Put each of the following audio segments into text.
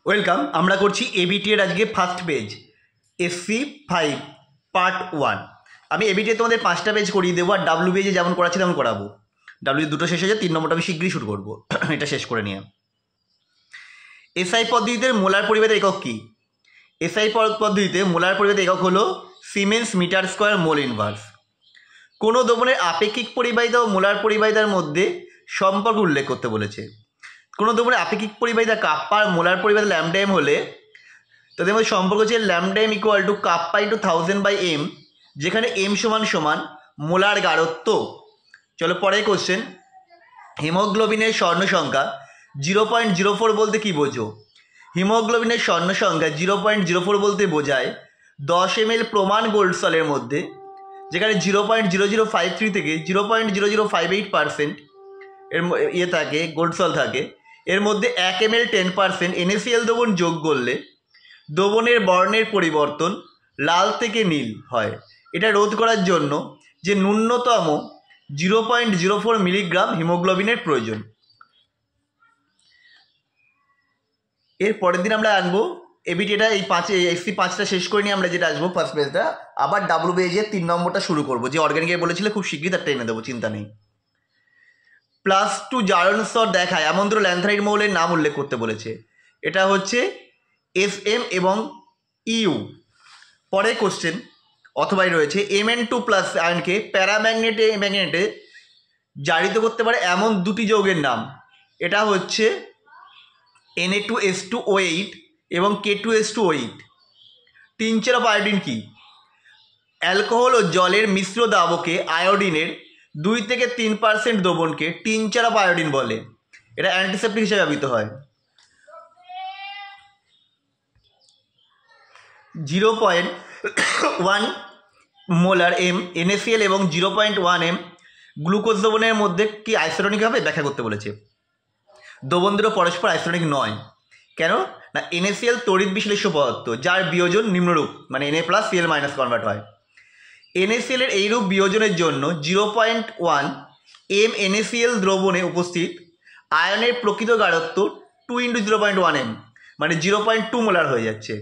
Welcome. আমরা করছি ABT এর আজকে ফার্স্ট পেজ SC5 পার্ট 1। আমি এবিটি তোমাদের 5টা পেজ করিয়ে দেবো, আর ডাব্লিউ পেজে যেমন করাচ্ছি তেমন করাবো। ডাব্লিউ দুটো শেষ হয়ে যায়, 3 নম্বরটা আমি শীঘ্রই শুরু করবো এটা শেষ করে নিয়ে। এসআই পদ্ধতিতে মোলার পরিবাহের একক কী? এসআই পদ্ধতিতে মোলার পরিবাহের একক হলো siemens metre square mole inverse. কোনো দ্রবণের আপেক্ষিক পরিবাহিতা ও মোলার পরিবাহিতার মধ্যে সম্পর্ক উল্লেখ করতে বলেছে। কোনো দ্রবণের আপেক্ষিক পরিবাহিতা কাপ্পা আর মোলার পরিবাহিতা ল্যামডা এম হলে তাদের মধ্যে সম্পর্ক হচ্ছে lambda M equal to kappa into 1000/m, যেখানে m সমান মোলার গাঢ়ত্ব। চলো পরের কোশ্চেন। হিমোগ্লোবিনের স্বর্ণ সংখ্যা 0.04 বলতে কী বোঝো? হিমোগ্লোবিনের স্বর্ণ সংখ্যা 0.04 বলতে বোঝায় 10 ml প্রমাণ গোল্ড সলের মধ্যে, যেখানে 0.0053 থেকে 0.0058% এর থাকে গোল্ড সল থাকে, এর মধ্যে 1 ml 10% NaCl দ্রবণ যোগ করলে দ্রবণের বর্ণের পরিবর্তন লাল থেকে নীল হয়। এটা রোধ করার জন্য যে ন্যূনতম 0.04 মিলিগ্রাম হিমোগ্লোবিনের প্রয়োজন। এর পরের দিন আমরা আনবো এবিটি, এটা এই SC5টা শেষ করে নিয়ে আমরা যেটা আসবো ফার্স্ট পেজটা, আবার ডাব্লিউ পেজের 3 নম্বরটা শুরু করবো। যে অর্গানিকে বলেছিলে খুব শীঘ্রই তারটা এনে দেবো, চিন্তা নেই। +2 জারণ স্তর দেখায় এমন দুটো ল্যান্থানাইট মৌলের নাম উল্লেখ করতে বলেছে। এটা হচ্ছে FM এবং EU। পরের কোশ্চেন অথবাই রয়েছে Mn2+ আয়নকে ম্যাগনেটে জারিত করতে পারে এমন দুটি যৌগের নাম। এটা হচ্ছে Na2S2O8 এবং K2S2O8। টিনচার অফ আয়োডিন কি? অ্যালকোহল ও জলের মিশ্র দ্রাবকে আয়োডিনের 2 থেকে 3% দ্রবণকে টিনচার অফ আয়োডিন বলে। এটা অ্যান্টিসেপ্টিক হিসেবে ব্যবহৃত হয়। 0.1 মোলার NaCl এবং 0.1 m গ্লুকোজ দ্রবণের মধ্যে কি আইসোটনিক হবে ব্যাখ্যা করতে বলেছে। দ্রবণ দুটো পরস্পর আইসোটনিক নয়। কেন না? NaCl তড়িৎ বিশ্লেষ্য পদার্থ, যার বিয়োজন নিম্নরূপ, মানে Na+Cl- কনভার্ট হয়। NaCl এর এইরূপ বিয়োজনের জন্য 0.1 m NaCl দ্রবণে উপস্থিত আয়নের প্রকৃত গাঢ়ত্ব 2 × 0.1 m, মানে 0.2 মোলার হয়ে যাচ্ছে।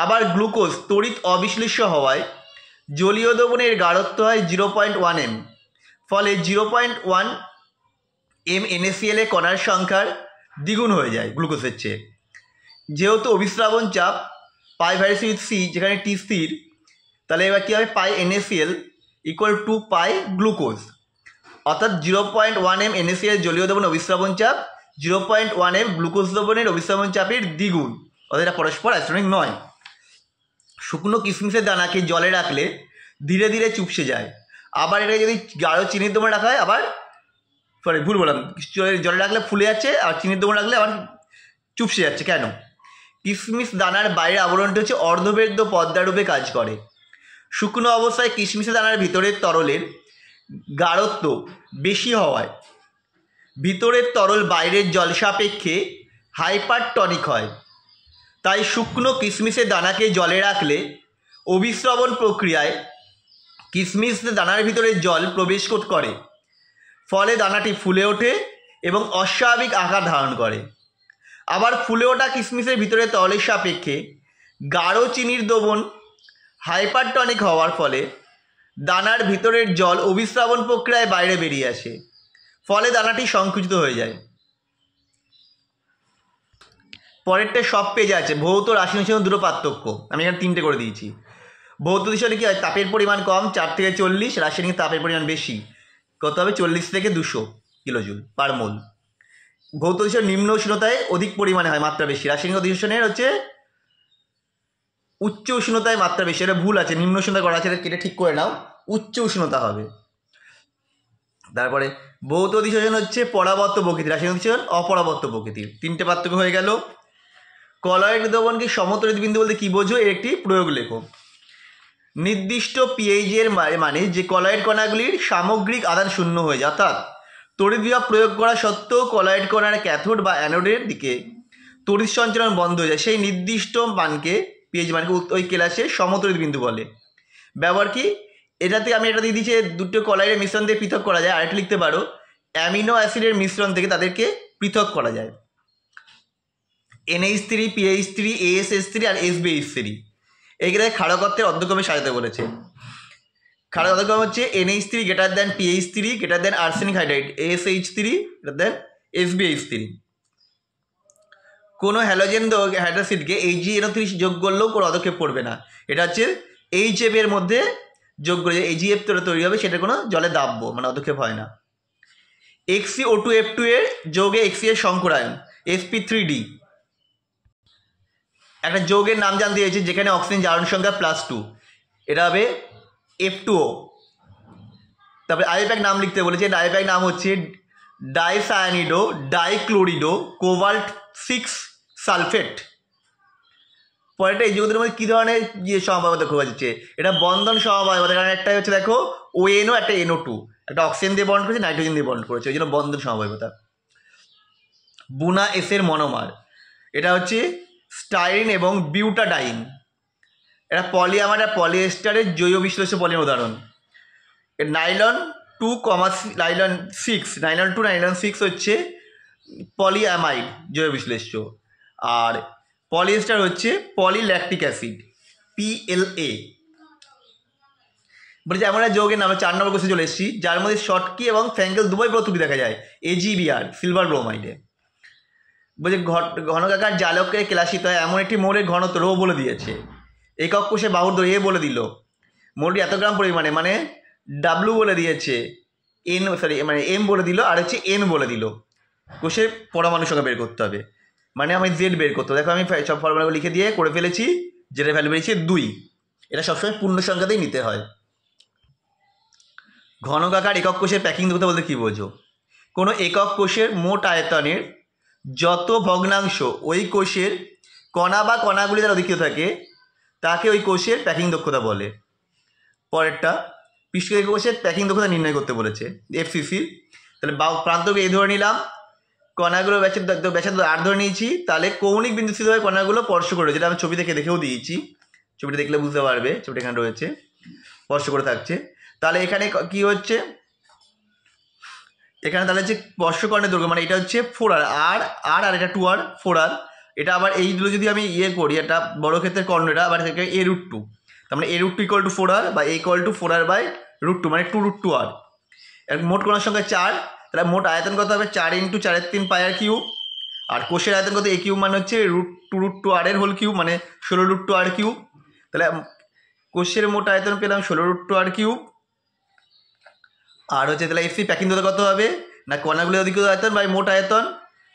আবার গ্লুকোজ তড়িৎ অবিশ্লেষ্য হওয়ায় জলীয় দ্রবণের গাঢ়ত্ব হয় 0.1 m, ফলে 0.1 m NaCl এর কণার সংখ্যার দ্বিগুণ হয়ে যায় গ্লুকোজের চেয়ে। যেহেতু অভিস্রাবণ চাপ π/c, যেখানে T স্থির, তাহলে এবার কী হবে? পাই NaCl equal to pi glucose, অর্থাৎ 0.1 m NaCl জলীয় দ্রবণ অভিস্রাবণ চাপ 0.1 m গ্লুকোজ দ্রবণের অভিস্রাবণ চাপের দ্বিগুণ, অর্থাৎ এটা পরস্পর আইসোটনিক নয়। শুকনো কিশমিশের দানাকে জলে রাখলে ধীরে ধীরে চুপসে যায়। আবার এটা যদি গাঢ় চিনির দ্রবণে রাখা হয়, আবার ভুল বললাম, জলে রাখলে ফুলে যাচ্ছে, আর চিনির দ্রবণে রাখলে আবার চুপসে যাচ্ছে। কেন? কিশমিশ দানার বাইরের আবরণটি হচ্ছে অর্ধবেদ্য পর্দারূপে কাজ করে। শুকনো অবস্থায় কিশমিশের দানার ভিতরের তরলের গাঢ়ত্ব বেশি হওয়ায় ভিতরের তরল বাইরের জল সাপেক্ষে হাইপারটনিক হয়। তাই শুকনো কিশমিশের দানাকে জলে রাখলে অভিস্রবণ প্রক্রিয়ায় কিশমিশ দানার ভিতরে জল প্রবেশ করে, ফলে দানাটি ফুলে ওঠে এবং অস্বাভাবিক আকার ধারণ করে। আবার ফুলে ওঠা কিশমিশের ভিতরে তরলের সাপেক্ষে গাঢ় চিনির দ্রবণ হাইপারটনিক হওয়ার ফলে দানার ভিতরের জল অভিস্রাবণ প্রক্রিয়ায় বাইরে বেরিয়ে আসে, ফলে দানাটি সংকুচিত হয়ে যায়। পরেরটা সব পেজে আছে। ভৌত রাসায়নিক দূষণের দুটো পার্থক্য আমি এখানে 3টে করে দিয়েছি। ভৌত দূষণে কী হয়? তাপের পরিমাণ কম, 4 থেকে 40, রাসায়নিক তাপের পরিমাণ বেশি, কত হবে? 40 থেকে 200 কিলোজুল পার মোল। ভৌত দূষণ নিম্ন উষ্ণতায় অধিক পরিমাণে হয়, মাত্রা বেশি। রাসায়নিক দূষণের হচ্ছে উচ্চ উষ্ণতায় মাত্রা বেশি। এটা ভুল আছে, নিম্ন উষ্ণতা করা আছে, এটা কেটে ঠিক করে নাও, উচ্চ উষ্ণতা হবে। তারপরে ভৌত দূষণ হচ্ছে পরাবর্ত প্রকৃতির, রাসায়নিক দূষণ অপরাবর্ত প্রকৃতির। 3টে পার্থক্য হয়ে গেল। কলয়েড দ্রবণকে সমতড়িৎ বিন্দু বলতে কী বোঝো? এর একটি প্রয়োগ লেখো। নির্দিষ্ট pH এর মানে যে কলয়েড কণাগুলির সামগ্রিক আধান শূন্য হয়ে যায়, অর্থাৎ তড়িৎ বিভব প্রয়োগ করা সত্ত্বেও কলয়েড কণার ক্যাথোড বা অ্যানোডের দিকে তড়িৎ সঞ্চালন বন্ধ হয়ে যায়, সেই নির্দিষ্ট মানকে pH মানকে ওই ক্লাসে সমতড়িৎ বিন্দু বলে। ব্যবহার কি? এটাতে আমি এটা দিয়ে দিচ্ছি, দুটো কলয়েডের মিশ্রণ দিয়ে পৃথক করা যায়। আরেকটা লিখতে পারো, অ্যামিনো অ্যাসিডের মিশ্রণ থেকে তাদেরকে পৃথক করা যায়। NH3, PH3, ASH3 আর SBH3 এইগুলো ক্ষারকত্বের অর্ধক্রমে সাজাতে বলেছে। ক্ষারক অর্ধক্রম হচ্ছে NH3 greater than PH3 greater than arsenic hydride, ASH3 greater than SBH3। কোনো হ্যালোজেন হাইড্রোক্সাইডকে AgNO3 যোগ করলেও কোনো পদক্ষেপ পড়বে না। এটা হচ্ছে HF এর মধ্যে যোগ করে যে AgF তৈরি হবে সেটা কোনো জলে দাব্য মানে পদক্ষেপ হয় না। XeO2F2 এর যোগে Xe এর সংকরায়ন sp3d। একটা যৌগের নাম জানতে চেয়েছে যেখানে অক্সিজেন জারণ সংখ্যা +2, এটা হবে F2O। তারপরে আইপ্যাক নাম লিখতে বলেছে, আইপ্যাক নাম হচ্ছে ডাইসায়ানিডো ডাইক্লোরিডো কোবাল্ট 6 সালফেট। পরেরটা এই যৌগের মধ্যে কী ধরনের সমবায়বতা খোঁজা যাচ্ছে, এটা বন্ধন সমবায়বতা, কারণ একটা হচ্ছে দেখো ONO একটা NO2, একটা অক্সিজেন দিয়ে বন্ড করেছে নাইট্রোজেন দিয়ে বন্ড করেছে, ওই জন্য বন্ধন সমবায়বতা। বুনা এসের মনোমার, এটা হচ্ছে স্টাইরিন এবং বিউটাডাইন। এটা পলিয়ামার আর পলিয়েস্টারের জৈব বিশ্লেষ্য পলিমার উদাহরণ। নাইলন 2, নাইলন 6 হচ্ছে পলিঅ্যামাইড জৈব বিশ্লেষ্য, আর পলিয়েস্টার হচ্ছে পলিল্যাকটিক অ্যাসিড PLA। বলছে এমন একটা যৌগের নামে 4 নম্বর কোশ্চেন চলে এসেছি যার মধ্যে শর্টকি এবং ফ্যাঙ্কেল দুটোই প্রতিটি দেখা যায় AgBr সিলভার ব্রোমাইডে। বলছে ঘনকাকার জালকের ক্লাসিত হয় এমন একটি মোড়ের ঘনত্ব রো বলে দিয়েছে, একক কোষে বাহুর দৈর্ঘ্য বলে দিল, মোড়টি এত গ্রাম পরিমাণে মানে W বলে দিয়েছে, মানে M বলে দিল, আর হচ্ছে N বলে দিল। কোষের পরমাণু সংখ্যা বের করতে হবে, মানে আমি Z বের করতে হবে। দেখো আমি সব ফর্মুলাগুলো লিখে দিয়ে করে ফেলেছি, যেটা ভ্যালু বেরিয়েছে 2। এটা সবসময় পূর্ণ সংখ্যাতেই নিতে হয়। ঘনকাকার একক কোষের প্যাকিং দক্ষতা বলতে কী বোঝো? কোনো একক কোষের মোট আয়তনের যত ভগ্নাংশ ওই কোষের কণা বা কণাগুলি দ্বারা অধিকৃত থাকে তাকে ওই কোষের প্যাকিং দক্ষতা বলে। পরেরটা পৃষ্ঠের কোষের প্যাকিং দক্ষতা নির্ণয় করতে বলেছে FCC। তাহলে প্রান্তকে এই ধরে নিলাম, কণাগুলো ব্যাসার্ধ R ধরে নিয়েছি, তাহলে কৌণিক বিন্দুস্থিতভাবে কণাগুলো স্পর্শ করে, যেটা আমি ছবি থেকে দেখেও দিয়েছি, ছবিটা দেখলে বুঝতে পারবে, ছবিটা এখানে রয়েছে স্পর্শ করে থাকছে। তাহলে এখানে কি হচ্ছে, এখানে তাহলে হচ্ছে স্পর্শকর্ণের দৈর্ঘ্য মানে এটা হচ্ছে 4R, আর এটা 2R 4R। এটা আবার এইগুলো যদি আমি করি, এটা বড় ক্ষেত্রের কর্ণ, এটা আবার A√2, তার মানে A√2 = 4R বা A = 4R/√2 মানে 2√2R। মোট কণার সংখ্যা 4, তাহলে মোট আয়তন কত হবে 4 × 4^3 πr3, আর কোষের আয়তন কত A³ মানে হচ্ছে √2R এর হোল কিউব মানে 16√2R3। তাহলে কোষের মোট আয়তন পেলাম 16√2R3। আর হচ্ছে তাহলে FC প্যাকিং দক্ষতা কত হবে না কণাগুলি অধিকৃত আয়তন বাই মোট আয়তন,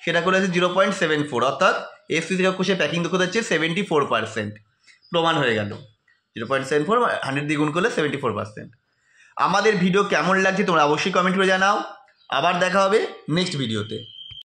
সেটা করে হচ্ছে 0.74, অর্থাৎ FC থেকে কোষের প্যাকিং দক্ষতা হচ্ছে 74%। প্রমাণ হয়ে গেল 0.74 100 দিয়ে গুণ করলে 74%। আমাদের ভিডিও কেমন লাগছে তোমরা অবশ্যই কমেন্ট করে জানাও। আবার দেখা হবে নেক্সট ভিডিওতে।